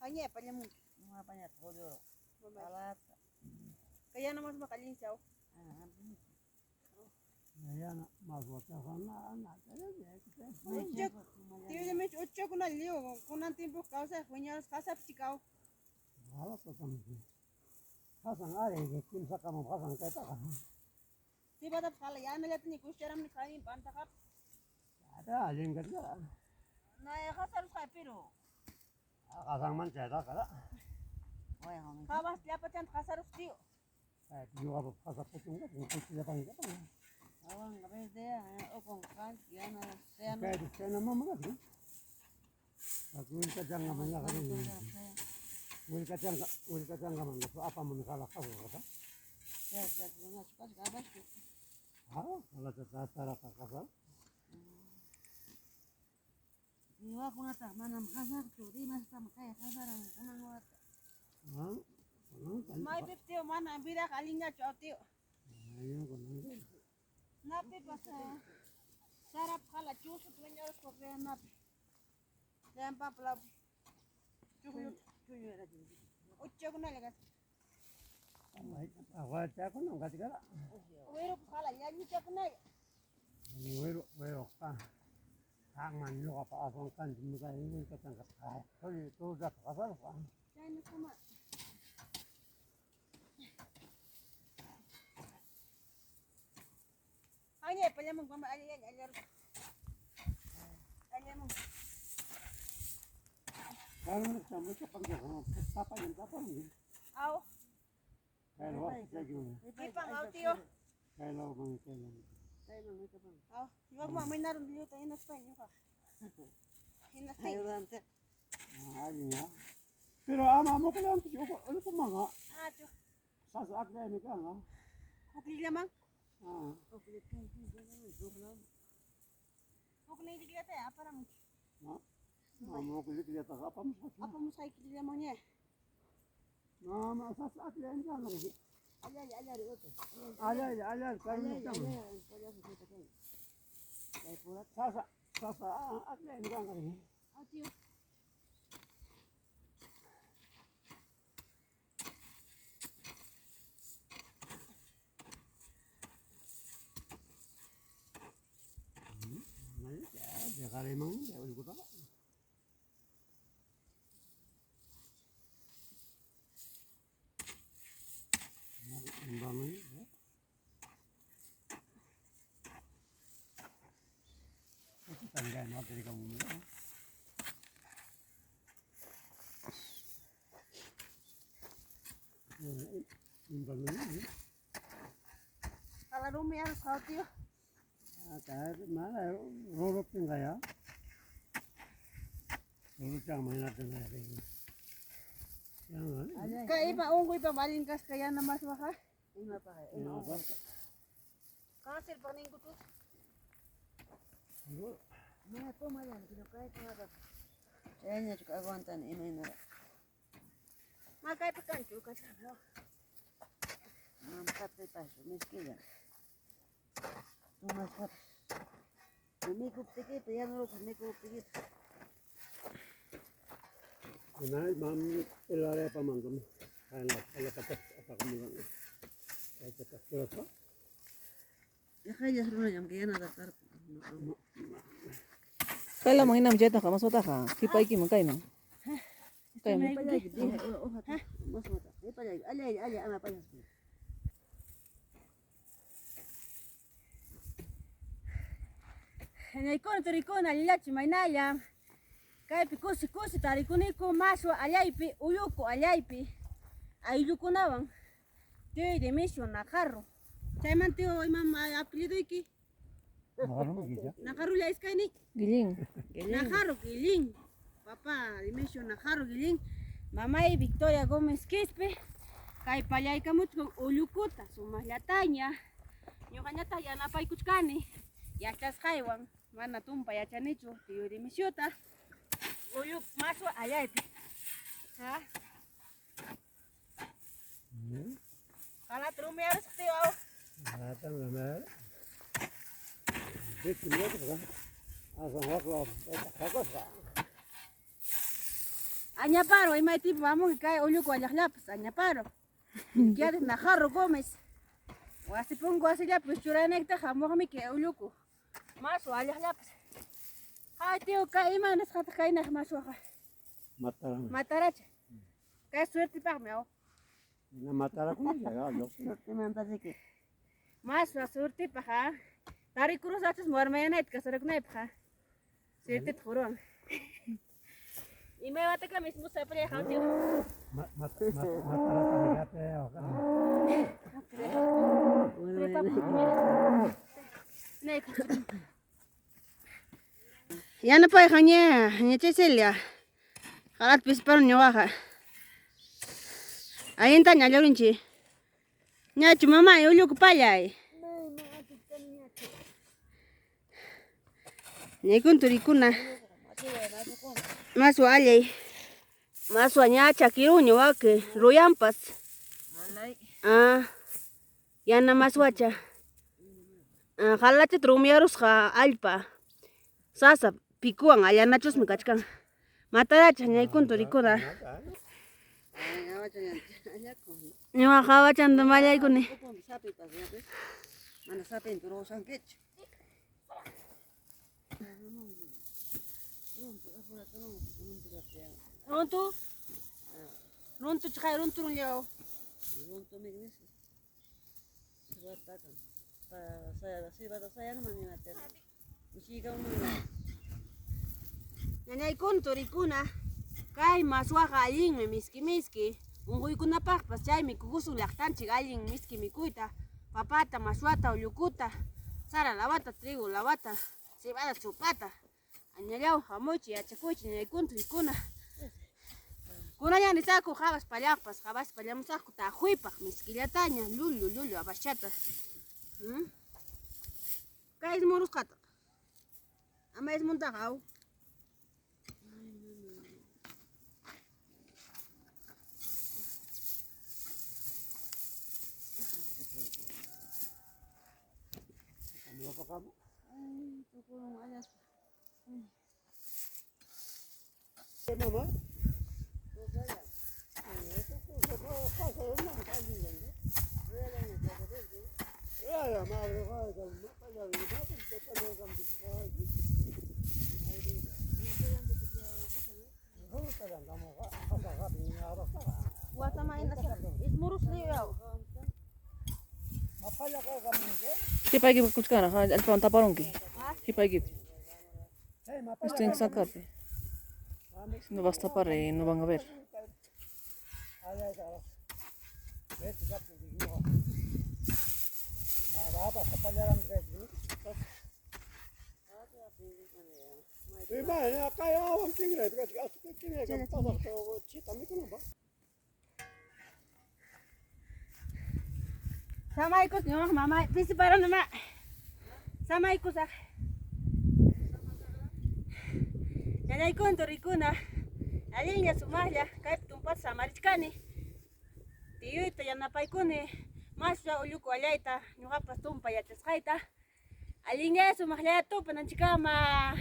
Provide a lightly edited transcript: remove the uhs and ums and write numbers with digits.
Hanya apa nyamuk? Kaya naman makalin siya. Ayan, magwata ka na, anak. Tiyo naman ocho ko na liyo. Kung nang timpo kausa, kunyas kasap sikaw. Harap ka kami. Kasang ari, kim sa kamo, kasang kata ka. Tiba tap kala yan nagat ni kusyaram ni kain pantakap. Ada, alin ka na. Na kasar sa pero. Kasang man siya ka na. Kawas dapat yan kasar tiyo. Kahit yung ka kasap po yung kung siya pang ka. Awang kapag dia opong kan yan sen. Kahit siya naman mga. Pag-uwi ka dyan naman niya ka rin. Uwi ka dyan naman. So, apa mo nakalakaw ka? Ya, suka kabas. Wala sa tara ka kasal. Iwa ko na ta manam kasar to di mas tam kaya kasaran kunang wat. May 50 mana bira kalinga chotio. Ayun ko na. Napi pasa sarap kala chusut wenyor ko kaya napi. Lempa pelab. Cuyo era jadi. Ucco ko na lagas. Ako ko nang katigala. Wero kala yanyi chok na. Wero ka. Tangan nyo ka pa akong kanji mo kayo yung katangkat ka. Sorry, tulad ka kasal pa. China sama. Anya palyamong mama alyan alyar. Alyamong. Kaya nagsama sa pagkakang papa yung papa mo. Aw. Kaya wala sa yun. Ipang aw tiyo. Kaya lang kung kailan. Aw, iwag mo may naron dito tayo na Spain ka. Hinasay. Ayun nga. Pero ama mo ko lang siyo ko. Ano po mga? Tiyo. Sasaak na yun ka nga. Hukli lamang. Hukli. Hukli hindi kita ya, apa ram? Mama ko lihat ka apa mo. Apa mo sa ikili lamang niya? Mama sasaak na yun ka nga. Alyar ito. Alyar. Kaya mo ka nga. Sasaak na yun ka nga. Tiyo. Dia kali mang dia udah kota. Bangun ya. Itu tangga nak dari kamu ni. Bangun ni. Kalau rumi harus kau tiyo. Kahit mana rolot yung kaya. Rolot yung may natin na rin. Yan. Kaya iba unggoy pa malingkas kaya na mas maka. Yan pa. Kasir pa ning kutus. Maya po mayan kinukay ko harap. Kaya niya juga aguantan imay na. Makay pa kancho ka sa mo. Makat pa so miskin yan. Tumasap. Umikot tikit, yan ro umikot tikit. Nah, mam ilara pa man kami. Kaya katas apa kami lang. Kaya katas berapa? Ya kaya suruh yang kaya na datar. Kaya mo hinam jeta ka masota ka. Kipay ki mo kay mo. Kay mo. Mas mata. Alay ama pa. Naikon turikon alilachi mainaya. Kaya kusi tarikuniko maswa alaypi uyuko alaypi. Ayuko nawang. Tio de mission na carro. Chayman tio imam apelido iki. Nakaru ya iskay ni. Giling. Nakaru giling. Papa mission nakaru giling. Mama Victoria Gómez Quispe. Kay palay kamut kung uyukuta sumahlataña. Yung kanya taya na pay kuchkani. Yachas kaywang. Mana tumpa ya chanicho, tío de misiota. Uyuk masuk allá itu. Ha? Kalau terumir harus tío. Datang lemah. Sitten jotain. Asan hakla, että hakosa. Añaparo, y mai tipo vamos que cae olio con las lapas, añaparo. Quieres na jarro Gómez. O así pongo así ya pues chura necta jamón mi que olio. Más o las lapas. Ay tío, cae manas hasta cae na más o Mataran. mataracha. Cae suerte para mí. Na matara kun ya lo. Suerte me andas que. Más o suerte para. Tari cruz atas mormenet que será que para. Suerte fueron. Y me va a tocar mismo se puede dejar tío. Matara kami gate ya. Ya no puede jañe, ni Cecilia. Jalat pisparo ni baja. Ahí está ña lorinchi. Ña chu mamá yo lo kupaya. Ni kun turikuna. Masu alei. Masu ña chakiru ni wa que royampas. Ya na masu acha. Jalate trumiarus ja alpa. Sasa pikuan allá nachos me cachcan. Mataracha ña kun turikuna. Ni wa jawa chanda maya ikuni. Mana sapen tu rosan kech. Rontu? Rontu chkai rontu leo. Runto mignis. Siwata kan. Saya siwata saya na maninater. Usiga umuna. Ña kun turikuna. Kay maswa galin me miski. Unguy kuna pas chay mi kugusu lactanchi galin miski mikuita. Papata, maswata, ulukuta. Sara lavata, trigo lavata. Cebada chupata. Añaleao jamochi, achacuchi, ña kun turikuna. Kuna ya ni saco jabas palapas, jabas palamos saco ta huipa, miskillataña, lulu, abachata. Kay es morus kata. Ama es montajao. Ano pa kamo? Ay, tukulong alas. Ano ba? Ya, madre, Watama ina sa. Es morus leo. mapala ka kami. Siapa lagi kuchkana? Ha, alpa taparonki. Siapa lagi? Hey, Esto tiene que sacar. Si no vas a tapar, no van a ver. Sama ikut nyok mama, pisi parang nama. Sama ikut sak. Jadi ikut turikuna. Alinya sumahya, kait tumpat sama rikani. Tiyu ito yan napaikuni. Masya uluku alaita, nyuka pas tumpa ya teskaita. Alinya sumahya to pananchikama.